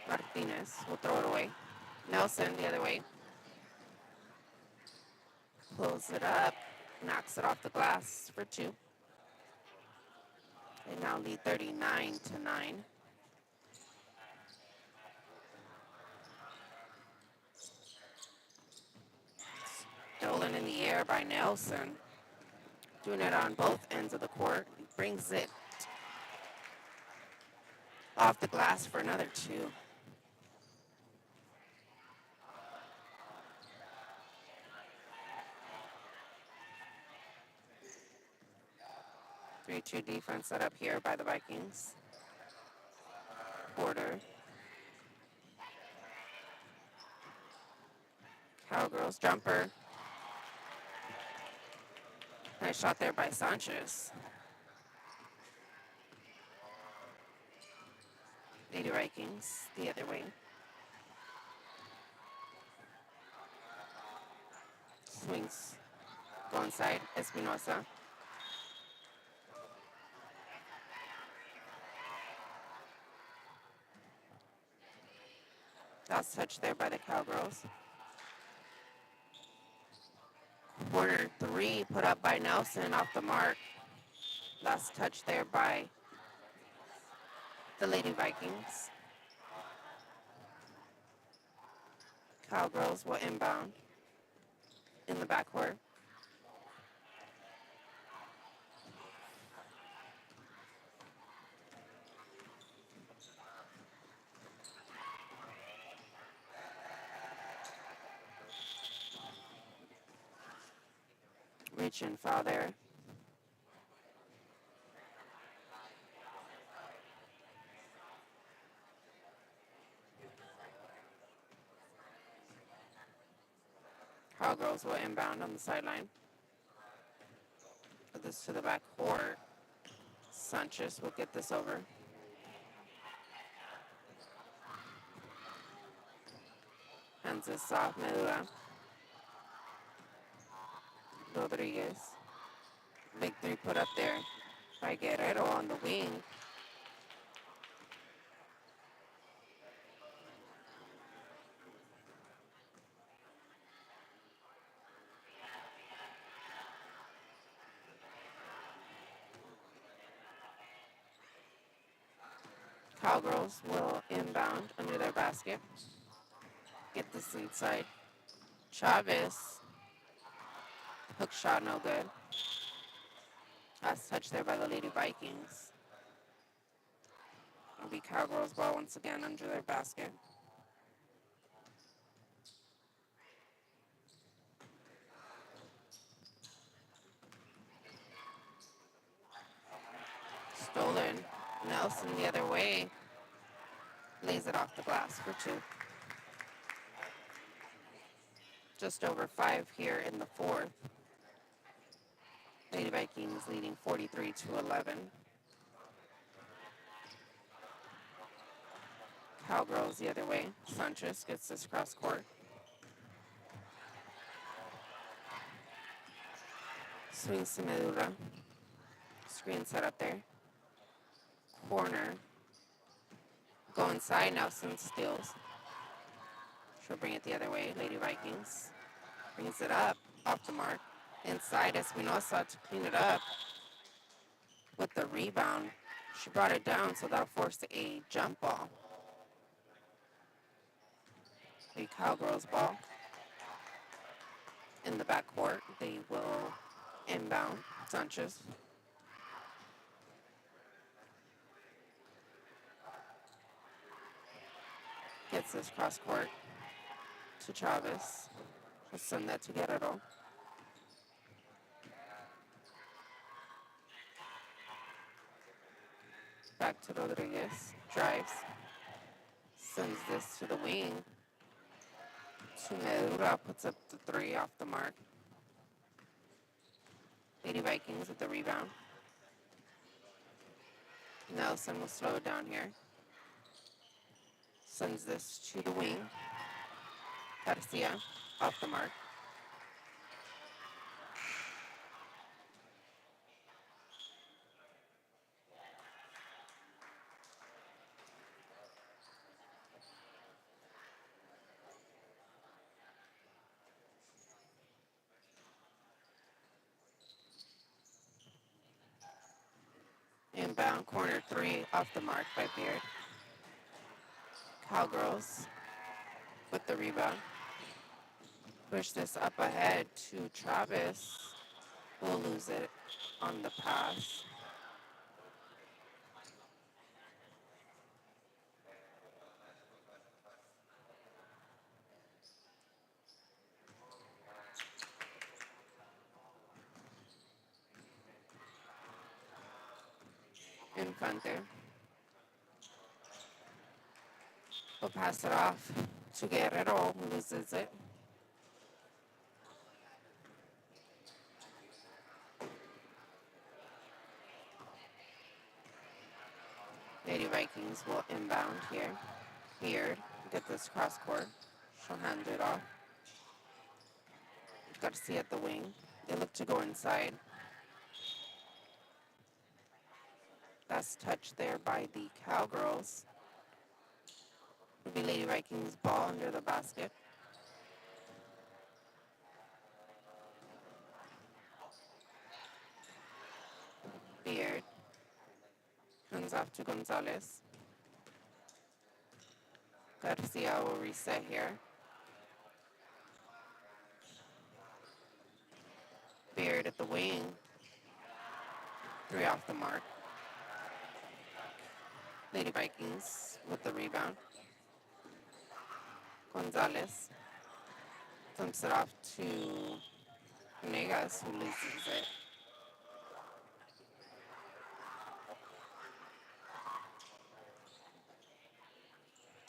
Martinez will throw it away. Nelson the other way. Pulls it up. Knocks it off the glass for 2. They now lead 39-9. Stolen in the air by Nelson. Doing it on both ends of the court. Brings it off the glass for another 2. 3-2 defense set up here by the Vikings. Porter. Cowgirls jumper. Nice shot there by Sanchez. Lady Vikings the other way. Swings. Go inside. Espinosa. Last touch there by the Cowgirls. Quarter 3 put up by Nelson off the mark. Last touch there by the Lady Vikings. Cowgirls will inbound in the backcourt. Reach and foul there. Cowgirls will inbound on the sideline. Put this to the back court. Sanchez will get this over. Hands this off, Medula. Rodriguez. Big 3 put up there by Guerrero on the wing. Cowgirls will inbound under their basket. Get this inside. Chavez. Hook shot, no good. Last touch there by the Lady Vikings. It'll be Cowgirls ball once again under their basket. Stolen. Nelson the other way. Lays it off the glass for two. Just over 5 here in the fourth. Lady Vikings leading 43-11. Cowgirls the other way. Sanchez gets this cross court. Swings to Medula. Screen set up there. Corner. Go inside. Nelson steals. She'll bring it the other way. Lady Vikings. Brings it up. Off the mark. Inside Espinosa to clean it up. With the rebound. She brought it down, so that'll force a jump ball. The Cowgirls ball. In the backcourt, they will inbound. Sanchez. Gets this cross court to Chavez. She'll send that to Guerrero. Back to Rodriguez. Drives. Sends this to the wing. To Medura. Puts up the three off the mark. Lady Vikings with the rebound. Nelson will slow it down here. Sends this to the wing. Garcia off the mark. Inbound corner three off the mark by Beard. Cowgirls with the rebound. Push this up ahead to Travis. We'll lose it on the pass. Infante. We'll pass it off to Guerrero, who loses it. Lady Vikings will inbound here. Beard, get this cross court. She'll hand it off. Garcia at the wing. They look to go inside. Last touch there by the Cowgirls. Will be Lady Vikings ball under the basket. Beard. Hands off to Gonzalez. Garcia will reset here. Beard at the wing. Three off the mark. Lady Vikings with the rebound. Gonzalez dumps it off to Venegas, who loses it.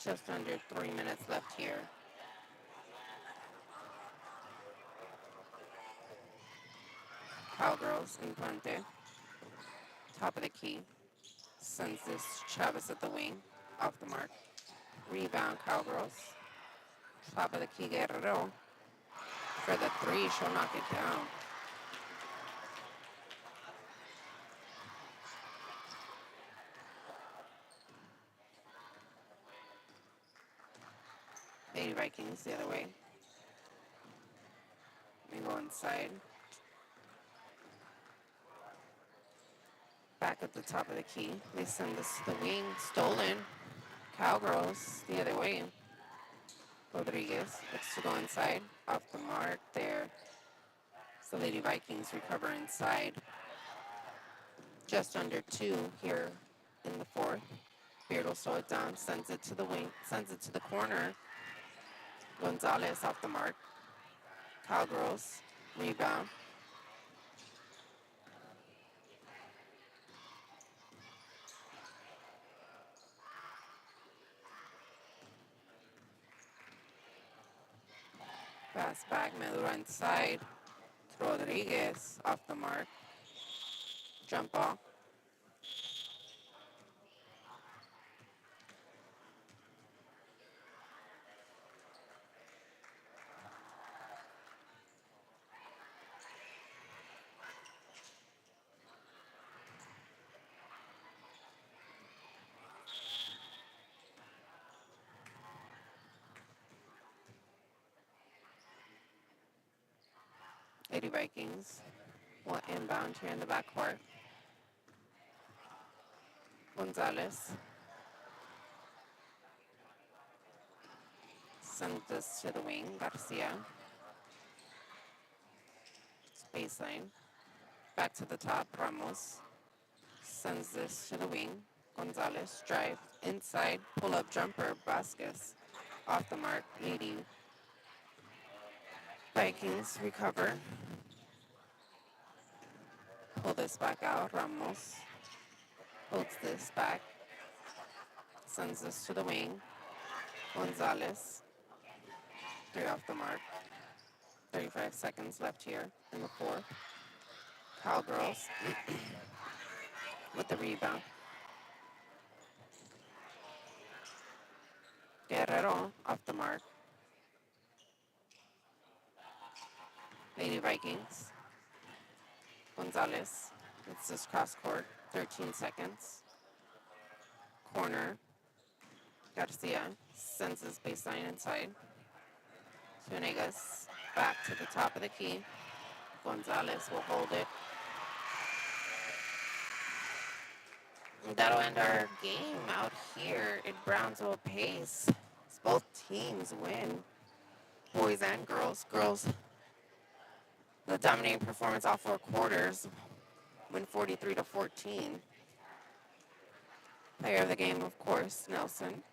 Just under 3 minutes left here. Cowgirls, Infante. Top of the key. Sends this Chavez at the wing. Off the mark. Rebound, Cowgirls. Top of the key, Guerrero. For the three, she'll knock it down. Lady Vikings the other way. They go inside. Back at the top of the key. They send this to the wing. Stolen. Cowgirls the other way. Rodriguez looks to go inside. Off the mark there. So Lady Vikings recover inside. Just under 2 here in the fourth. Beard will slow it down. Sends it to the wing. Sends it to the corner. Gonzalez off the mark. Cowgirls. Rebound. Pass back, Medura inside. Rodriguez off the mark. Jump ball. Lady Vikings will inbound here in the backcourt. Gonzalez sends this to the wing. Garcia. Baseline. Back to the top. Ramos sends this to the wing. Gonzalez drive inside. Pull up jumper. Vasquez off the mark. Lady Vikings recover. Pull this back out. Ramos holds this back. Sends this to the wing. Gonzalez. 3 off the mark. 35 seconds left here in the fourth. Cowgirls with the rebound. Guerrero off the mark. Lady Vikings. Gonzalez. It's this cross court. 13 seconds. Corner. Garcia sends his baseline inside. Venegas back to the top of the key. Gonzalez will hold it. That'll end our game out here in Brownsville Pace. Both teams win, boys and girls. Girls, the dominating performance all 4 quarters, win 43-14. Player of the game, of course, Nelson.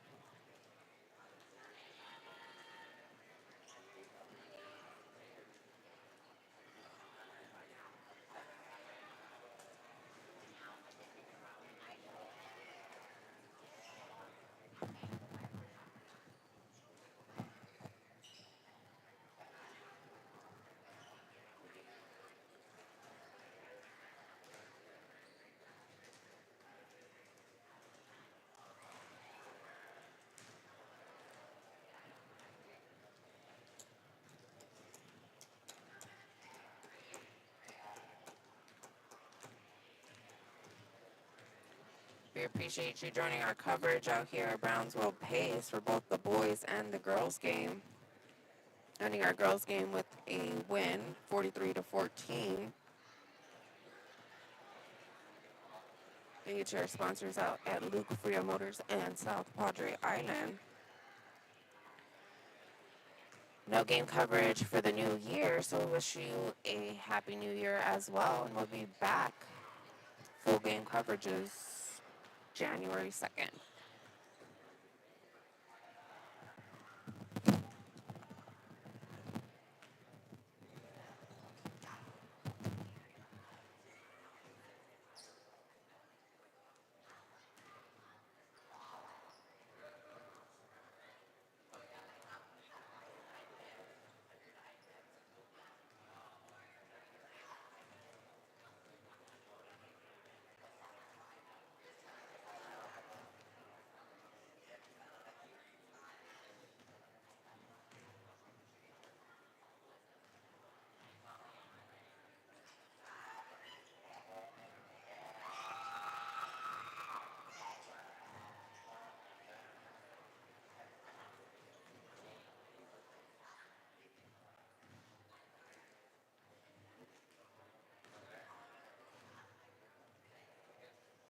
We appreciate you joining our coverage out here at Brownsville Pace for both the boys and the girls game. Ending our girls game with a win, 43-14. Thank you to our sponsors out at Luke Freya Motors and South Padre Island. No game coverage for the new year, so we wish you a happy new year as well, and we'll be back. Full game coverages January 2nd.